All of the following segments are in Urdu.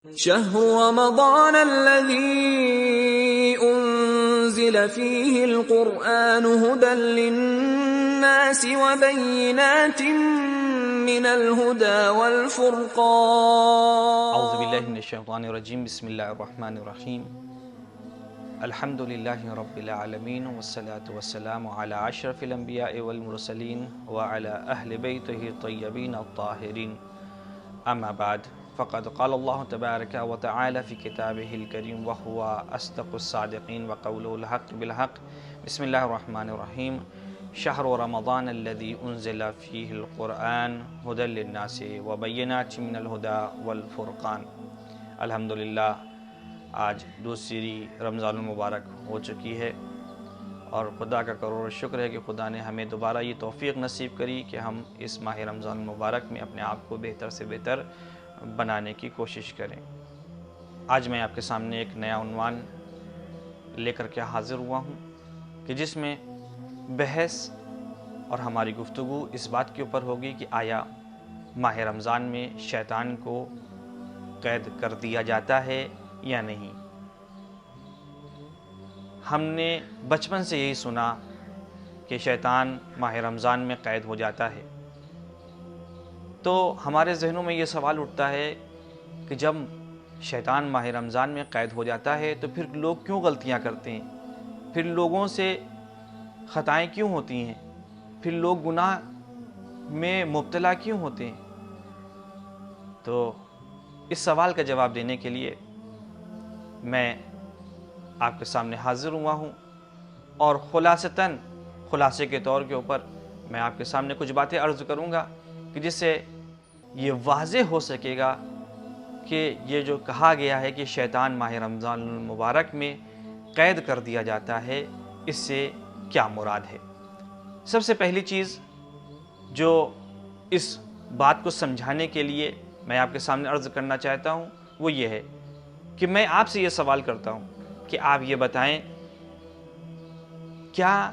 شهر رمضان الذي أنزل فيه القرآن هدى للناس وبينات من الهدى والفرقان اعوذ باللہ من الشیطان الرجیم بسم اللہ الرحمن الرحیم الحمد للہ رب العالمین والصلاة والسلام علی اشرف الانبیاء والمرسلین وعلی اہل بیتہ الطیبین الطاہرین اما بعد فقد قال اللہ تبارک وتعالی فی کتابہ الکریم وہو اصدق الصادقین وقولہ الحق بالحق بسم اللہ الرحمن الرحیم شہر رمضان الذي انزل فیہ القرآن ہدی للناس وبینات من الہدی والفرقان۔ الحمدللہ آج دوسری رمضان المبارک ہو چکی ہے اور خدا کا کروڑ شکر ہے کہ خدا نے ہمیں دوبارہ یہ توفیق نصیب کری کہ ہم اس ماہ رمضان المبارک میں اپنے آپ کو بہتر سے بہتر بنانے کی کوشش کریں۔ آج میں آپ کے سامنے ایک نیا عنوان لے کر کے حاضر ہوا ہوں کہ جس میں بحث اور ہماری گفتگو اس بات کے اوپر ہوگی کہ آیا ماہ رمضان میں شیطان کو قید کر دیا جاتا ہے یا نہیں۔ ہم نے بچپن سے یہی سنا کہ شیطان ماہ رمضان میں قید ہو جاتا ہے، تو ہمارے ذہنوں میں یہ سوال اٹھتا ہے کہ جب شیطان ماہ رمضان میں قید ہو جاتا ہے تو پھر لوگ کیوں غلطیاں کرتے ہیں، پھر لوگوں سے خطائیں کیوں ہوتی ہیں، پھر لوگ گناہ میں مبتلا کیوں ہوتے ہیں۔ تو اس سوال کا جواب دینے کے لیے میں آپ کے سامنے حاضر ہوا ہوں اور خلاصے کے طور کے اوپر میں آپ کے سامنے کچھ باتیں عرض کروں گا کہ جس سے یہ واضح ہو سکے گا کہ یہ جو کہا گیا ہے کہ شیطان ماہ رمضان المبارک میں قید کر دیا جاتا ہے، اس سے کیا مراد ہے۔ سب سے پہلی چیز جو اس بات کو سمجھانے کے لیے میں آپ کے سامنے عرض کرنا چاہتا ہوں وہ یہ ہے کہ میں آپ سے یہ سوال کرتا ہوں کہ آپ یہ بتائیں، کیا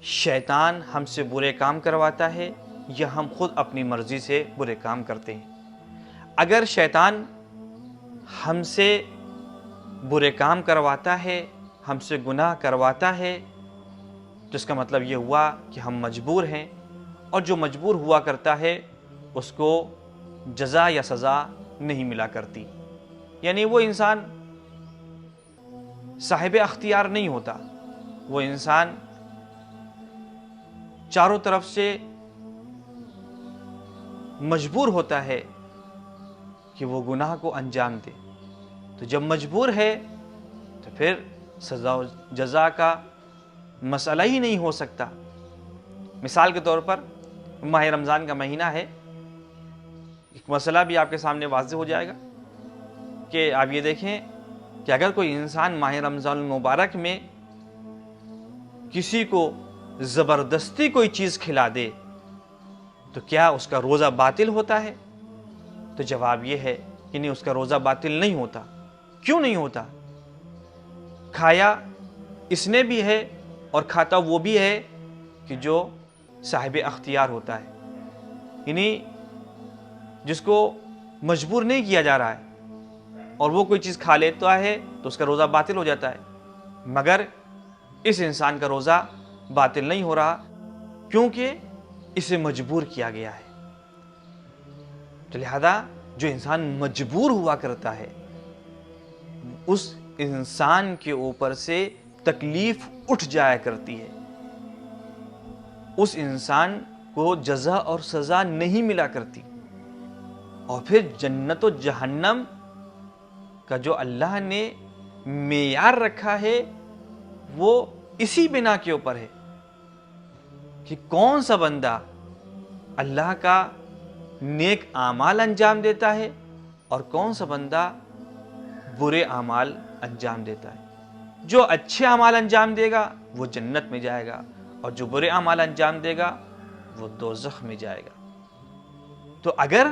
شیطان ہم سے برے کام کرواتا ہے یا ہم خود اپنی مرضی سے برے کام کرتے ہیں؟ اگر شیطان ہم سے برے کام کرواتا ہے، ہم سے گناہ کرواتا ہے، تو اس کا مطلب یہ ہوا کہ ہم مجبور ہیں، اور جو مجبور ہوا کرتا ہے اس کو جزا یا سزا نہیں ملا کرتی، یعنی وہ انسان صاحب اختیار نہیں ہوتا، وہ انسان چاروں طرف سے مجبور ہوتا ہے کہ وہ گناہ کو انجام دے۔ تو جب مجبور ہے تو پھر سزا و جزا کا مسئلہ ہی نہیں ہو سکتا۔ مثال کے طور پر ماہ رمضان کا مہینہ ہے، ایک مسئلہ بھی آپ کے سامنے واضح ہو جائے گا کہ آپ یہ دیکھیں کہ اگر کوئی انسان ماہ رمضان المبارک میں کسی کو زبردستی کوئی چیز کھلا دے تو کیا اس کا روزہ باطل ہوتا ہے؟ تو جواب یہ ہے کہ نہیں، اس کا روزہ باطل نہیں ہوتا۔ کیوں نہیں ہوتا؟ کھایا اس نے بھی ہے اور کھاتا وہ بھی ہے کہ جو صاحب اختیار ہوتا ہے، یعنی جس کو مجبور نہیں کیا جا رہا ہے، اور وہ کوئی چیز کھا لیتا ہے تو اس کا روزہ باطل ہو جاتا ہے، مگر اس انسان کا روزہ باطل نہیں ہو رہا کیونکہ اسے مجبور کیا گیا ہے۔ تو لہذا جو انسان مجبور ہوا کرتا ہے اس انسان کے اوپر سے تکلیف اٹھ جایا کرتی ہے، اس انسان کو جزا اور سزا نہیں ملا کرتی، اور پھر جنت و جہنم کا جو اللہ نے معیار رکھا ہے وہ اسی بنا کے اوپر ہے کہ کون سا بندہ اللہ کا نیک اعمال انجام دیتا ہے اور کون سا بندہ برے اعمال انجام دیتا ہے۔ جو اچھے اعمال انجام دے گا وہ جنت میں جائے گا، اور جو برے اعمال انجام دے گا وہ دوزخ میں جائے گا۔ تو اگر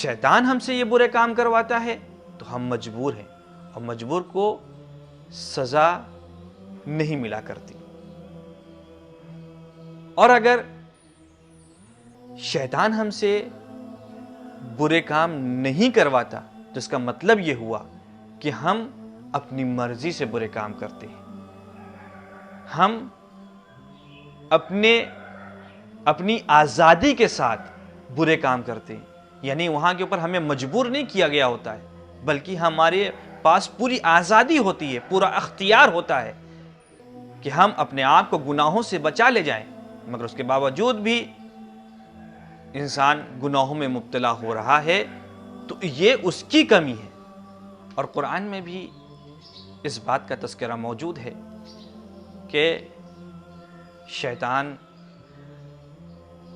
شیطان ہم سے یہ برے کام کرواتا ہے تو ہم مجبور ہیں، اور مجبور کو سزا نہیں ملا کرتی۔ اور اگر شیطان ہم سے برے کام نہیں کرواتا تو اس کا مطلب یہ ہوا کہ ہم اپنی مرضی سے برے کام کرتے ہیں، ہم اپنی آزادی کے ساتھ برے کام کرتے ہیں، یعنی وہاں کے اوپر ہمیں مجبور نہیں کیا گیا ہوتا ہے، بلکہ ہمارے پاس پوری آزادی ہوتی ہے، پورا اختیار ہوتا ہے کہ ہم اپنے آپ کو گناہوں سے بچا لے جائیں، مگر اس کے باوجود بھی انسان گناہوں میں مبتلا ہو رہا ہے تو یہ اس کی کمی ہے۔ اور قرآن میں بھی اس بات کا تذکرہ موجود ہے کہ شیطان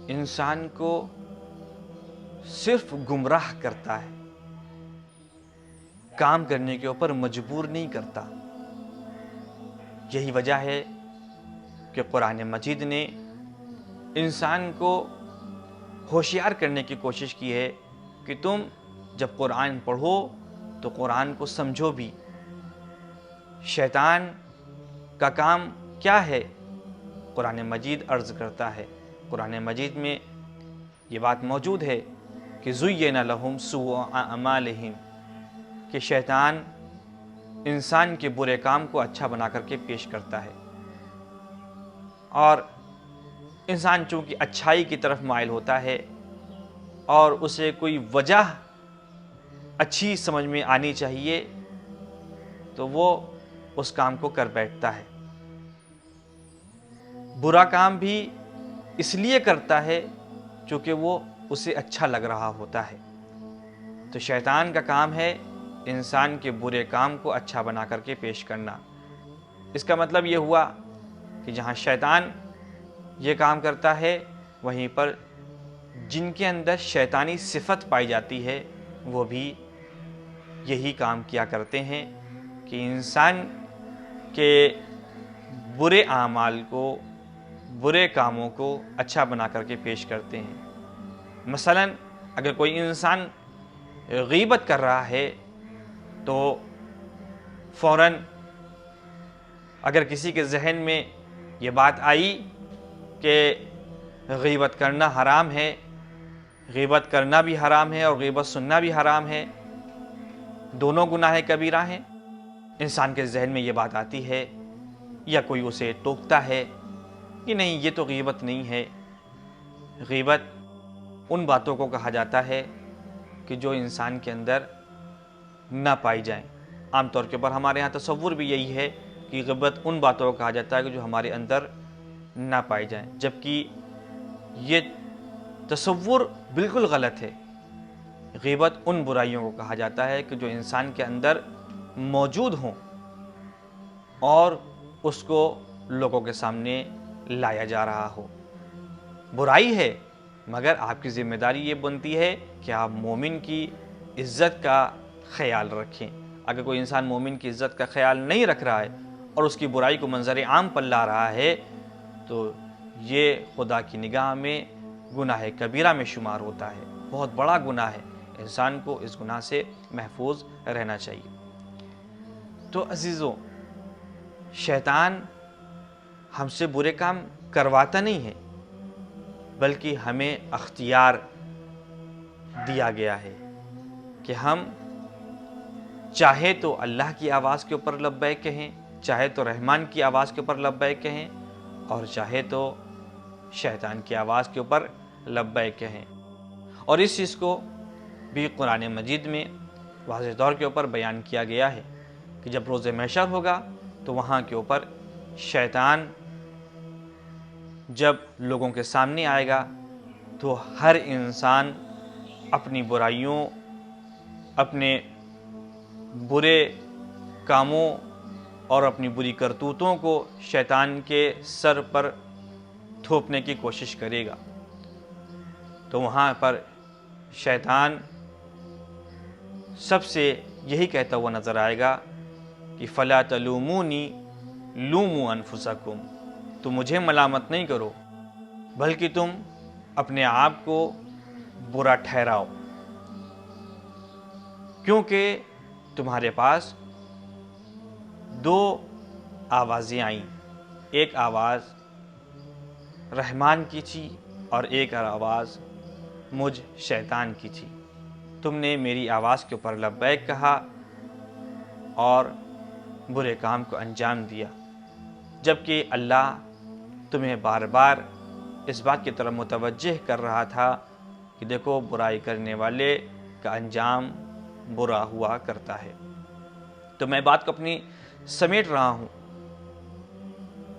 انسان کو صرف گمراہ کرتا ہے، کام کرنے کے اوپر مجبور نہیں کرتا۔ یہی وجہ ہے کہ قرآن مجید نے انسان کو ہوشیار کرنے کی کوشش کی ہے کہ تم جب قرآن پڑھو تو قرآن کو سمجھو بھی۔ شیطان کا کام کیا ہے؟ قرآن مجید عرض کرتا ہے، قرآن مجید میں یہ بات موجود ہے کہ زُیِّنَ لَهُمْ سُوءُ أَعْمَالِهِمْ، کہ شیطان انسان کے برے کام کو اچھا بنا کر کے پیش کرتا ہے، اور انسان چونکہ اچھائی کی طرف مائل ہوتا ہے اور اسے کوئی وجہ اچھی سمجھ میں آنی چاہیے تو وہ اس کام کو کر بیٹھتا ہے۔ برا کام بھی اس لیے کرتا ہے چونکہ وہ اسے اچھا لگ رہا ہوتا ہے۔ تو شیطان کا کام ہے انسان کے برے کام کو اچھا بنا کر کے پیش کرنا۔ اس کا مطلب یہ ہوا کہ جہاں شیطان یہ کام کرتا ہے وہیں پر جن کے اندر شیطانی صفت پائی جاتی ہے وہ بھی یہی کام کیا کرتے ہیں کہ انسان کے برے اعمال کو، برے کاموں کو اچھا بنا کر کے پیش کرتے ہیں۔ مثلا اگر کوئی انسان غیبت کر رہا ہے تو فوراً اگر کسی کے ذہن میں یہ بات آئی کہ غیبت کرنا حرام ہے، غیبت کرنا بھی حرام ہے اور غیبت سننا بھی حرام ہے، دونوں گناہ کبیرہ ہیں، انسان کے ذہن میں یہ بات آتی ہے یا کوئی اسے ٹوکتا ہے کہ نہیں یہ تو غیبت نہیں ہے۔ غیبت ان باتوں کو کہا جاتا ہے کہ جو انسان کے اندر نہ پائی جائیں۔ عام طور کے اوپر ہمارے ہاں تصور بھی یہی ہے کہ غیبت ان باتوں کو کہا جاتا ہے کہ جو ہمارے اندر نہ پائی جائیں، جبکہ یہ تصور بالکل غلط ہے۔ غیبت ان برائیوں کو کہا جاتا ہے کہ جو انسان کے اندر موجود ہوں اور اس کو لوگوں کے سامنے لایا جا رہا ہو۔ برائی ہے مگر آپ کی ذمہ داری یہ بنتی ہے کہ آپ مومن کی عزت کا خیال رکھیں۔ اگر کوئی انسان مومن کی عزت کا خیال نہیں رکھ رہا ہے اور اس کی برائی کو منظر عام پر لا رہا ہے تو یہ خدا کی نگاہ میں گناہ کبیرہ میں شمار ہوتا ہے، بہت بڑا گناہ ہے۔ انسان کو اس گناہ سے محفوظ رہنا چاہیے۔ تو عزیزو، شیطان ہم سے برے کام کرواتا نہیں ہے بلکہ ہمیں اختیار دیا گیا ہے کہ ہم چاہے تو اللہ کی آواز کے اوپر لبیک کہیں، چاہے تو رحمان کی آواز کے اوپر لبیک کہیں، اور چاہے تو شیطان کی آواز کے اوپر لبیک کہیں۔ اور اس چیز کو بھی قرآن مجید میں واضح طور کے اوپر بیان کیا گیا ہے کہ جب روز محشر ہوگا تو وہاں کے اوپر شیطان جب لوگوں کے سامنے آئے گا تو ہر انسان اپنی برائیوں، اپنے برے کاموں اور اپنی بری کرتوتوں کو شیطان کے سر پر تھوپنے کی کوشش کرے گا۔ تو وہاں پر شیطان سب سے یہی کہتا ہوا نظر آئے گا کہ فَلَا تَلُومُونِي لُومُوا أَنفُسَكُمْ، تم مجھے ملامت نہیں کرو بلکہ تم اپنے آپ کو برا ٹھہراؤ، کیونکہ تمہارے پاس دو آوازیں آئیں، ایک آواز رحمان کی تھی اور ایک آواز مجھ شیطان کی تھی۔ تم نے میری آواز کے اوپر لبیک کہا اور برے کام کو انجام دیا، جبکہ اللہ تمہیں بار بار اس بات کی طرف متوجہ کر رہا تھا کہ دیکھو برائی کرنے والے کا انجام برا ہوا کرتا ہے۔ تو میں بات کو اپنی سمیٹ رہا ہوں۔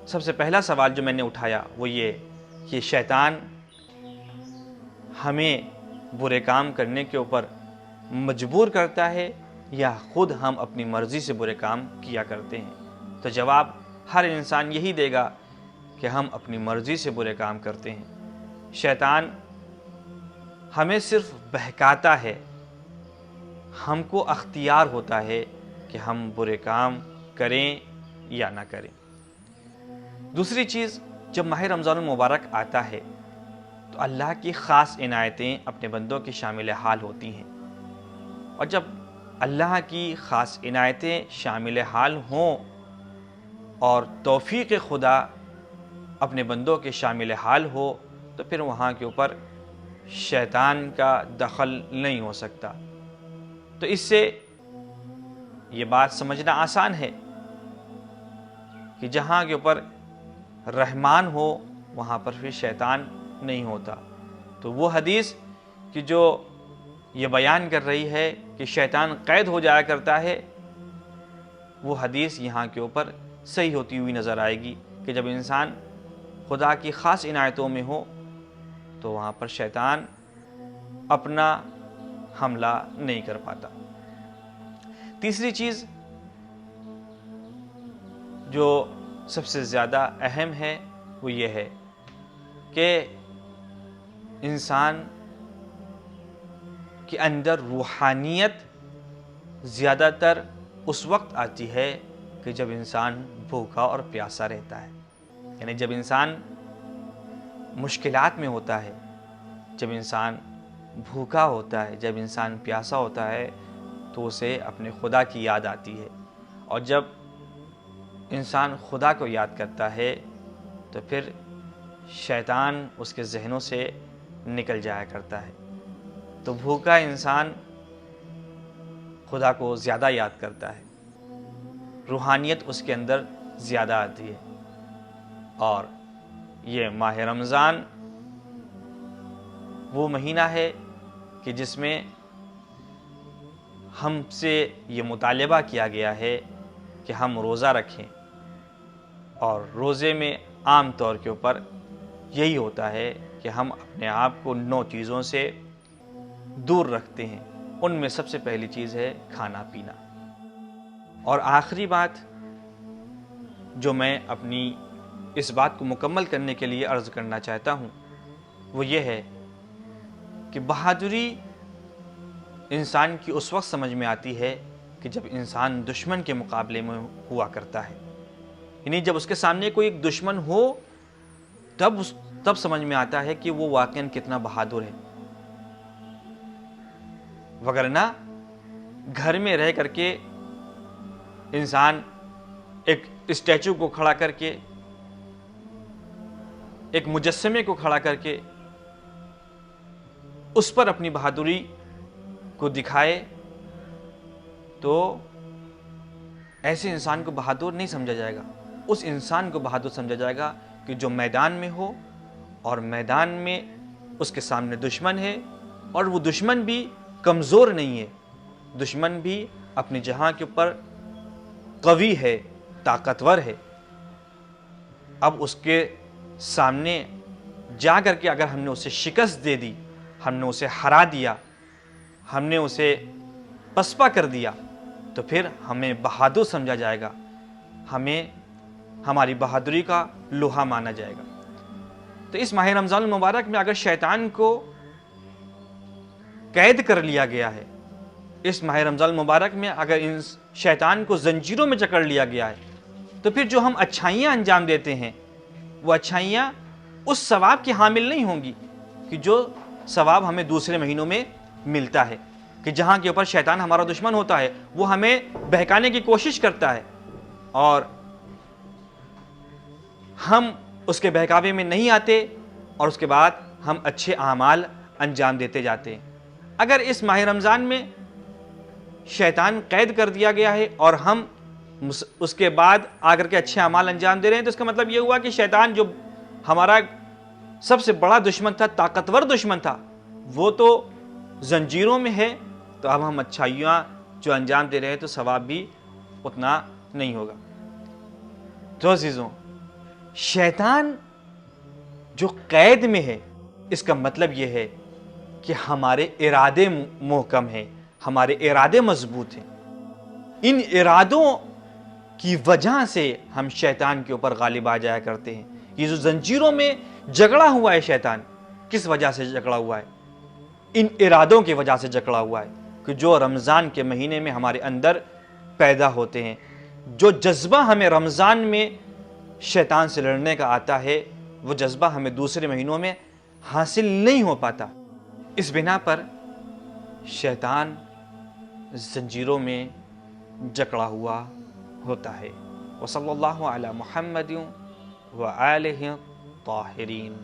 سب سے پہلا سوال جو میں نے اٹھایا وہ یہ کہ شیطان ہمیں برے کام کرنے کے اوپر مجبور کرتا ہے یا خود ہم اپنی مرضی سے برے کام کیا کرتے ہیں؟ تو جواب ہر انسان یہی دے گا کہ ہم اپنی مرضی سے برے کام کرتے ہیں۔ شیطان ہمیں صرف بہکاتا ہے، ہم کو اختیار ہوتا ہے کہ ہم برے کام کریں یا نہ کریں۔ دوسری چیز، جب ماہ رمضان المبارک آتا ہے تو اللہ کی خاص عنایتیں اپنے بندوں کی شامل حال ہوتی ہیں، اور جب اللہ کی خاص عنایتیں شامل حال ہوں اور توفیق خدا اپنے بندوں کے شامل حال ہو تو پھر وہاں کے اوپر شیطان کا دخل نہیں ہو سکتا۔ تو اس سے یہ بات سمجھنا آسان ہے کہ جہاں کے اوپر رحمان ہو وہاں پر پھر شیطان نہیں ہوتا۔ تو وہ حدیث کہ جو یہ بیان کر رہی ہے کہ شیطان قید ہو جایا کرتا ہے، وہ حدیث یہاں کے اوپر صحیح ہوتی ہوئی نظر آئے گی کہ جب انسان خدا کی خاص عنایتوں میں ہو تو وہاں پر شیطان اپنا حملہ نہیں کر پاتا۔ تیسری چیز جو سب سے زیادہ اہم ہے وہ یہ ہے کہ انسان کے اندر روحانیت زیادہ تر اس وقت آتی ہے کہ جب انسان بھوکا اور پیاسا رہتا ہے، یعنی جب انسان مشکلات میں ہوتا ہے، جب انسان بھوکا ہوتا ہے، جب انسان پیاسا ہوتا ہے تو اسے اپنے خدا کی یاد آتی ہے، اور جب انسان خدا کو یاد کرتا ہے تو پھر شیطان اس کے ذہنوں سے نکل جایا کرتا ہے۔ تو بھوکا انسان خدا کو زیادہ یاد کرتا ہے، روحانیت اس کے اندر زیادہ آتی ہے۔ اور یہ ماہ رمضان وہ مہینہ ہے کہ جس میں ہم سے یہ مطالبہ کیا گیا ہے کہ ہم روزہ رکھیں، اور روزے میں عام طور کے اوپر یہی ہوتا ہے کہ ہم اپنے آپ کو 9 چیزوں سے دور رکھتے ہیں۔ ان میں سب سے پہلی چیز ہے کھانا پینا۔ اور آخری بات جو میں اپنی اس بات کو مکمل کرنے کے لیے عرض کرنا چاہتا ہوں وہ یہ ہے کہ بہادری انسان کی اس وقت سمجھ میں آتی ہے کہ جب انسان دشمن کے مقابلے میں ہوا کرتا ہے، یعنی جب اس کے سامنے کوئی ایک دشمن ہو تب سمجھ میں آتا ہے کہ وہ واقعاً کتنا بہادر ہے۔ وگرنہ گھر میں رہ کر کے انسان ایک اسٹیچو کو کھڑا کر کے، ایک مجسمے کو کھڑا کر کے اس پر اپنی بہادری کو دکھائے تو ایسے انسان کو بہادر نہیں سمجھا جائے گا۔ اس انسان کو بہادر سمجھا جائے گا کہ جو میدان میں ہو اور میدان میں اس کے سامنے دشمن ہے، اور وہ دشمن بھی کمزور نہیں ہے، دشمن بھی اپنی جہاں کے اوپر قوی ہے، طاقتور ہے۔ اب اس کے سامنے جا کر کے اگر ہم نے اسے شکست دے دی، ہم نے اسے ہرا دیا، ہم نے اسے پسپا کر دیا، تو پھر ہمیں بہادر سمجھا جائے گا، ہمیں ہماری بہادری کا لوہا مانا جائے گا۔ تو اس ماہ رمضان المبارک میں اگر شیطان کو قید کر لیا گیا ہے، اس ماہ رمضان المبارک میں اگر ان شیطان کو زنجیروں میں جکڑ لیا گیا ہے، تو پھر جو ہم اچھائیاں انجام دیتے ہیں وہ اچھائیاں اس ثواب کی حامل نہیں ہوں گی کہ جو ثواب ہمیں دوسرے مہینوں میں ملتا ہے، کہ جہاں کے اوپر شیطان ہمارا دشمن ہوتا ہے، وہ ہمیں بہکانے کی کوشش کرتا ہے اور ہم اس کے بہکاوے میں نہیں آتے، اور اس کے بعد ہم اچھے اعمال انجام دیتے جاتے ہیں۔ اگر اس ماہ رمضان میں شیطان قید کر دیا گیا ہے اور ہم اس کے بعد آ کر کے اچھے اعمال انجام دے رہے ہیں، تو اس کا مطلب یہ ہوا کہ شیطان جو ہمارا سب سے بڑا دشمن تھا، طاقتور دشمن تھا، وہ تو زنجیروں میں ہے، تو اب ہم اچھائیاں جو انجام دے رہے ہیں تو ثواب بھی اتنا نہیں ہوگا۔ تو عزیزوں، شیطان جو قید میں ہے، اس کا مطلب یہ ہے کہ ہمارے ارادے محکم ہیں، ہمارے ارادے مضبوط ہیں۔ ان ارادوں کی وجہ سے ہم شیطان کے اوپر غالب آ جایا کرتے ہیں۔ یہ جو زنجیروں میں جکڑا ہوا ہے شیطان، کس وجہ سے جکڑا ہوا ہے؟ ان ارادوں کی وجہ سے جکڑا ہوا ہے کہ جو رمضان کے مہینے میں ہمارے اندر پیدا ہوتے ہیں، جو جذبہ ہمیں رمضان میں شیطان سے لڑنے کا آتا ہے، وہ جذبہ ہمیں دوسرے مہینوں میں حاصل نہیں ہو پاتا۔ اس بنا پر شیطان زنجیروں میں جکڑا ہوا ہوتا ہے۔ وصلی اللہ علی محمد وآلہ الطاہرین۔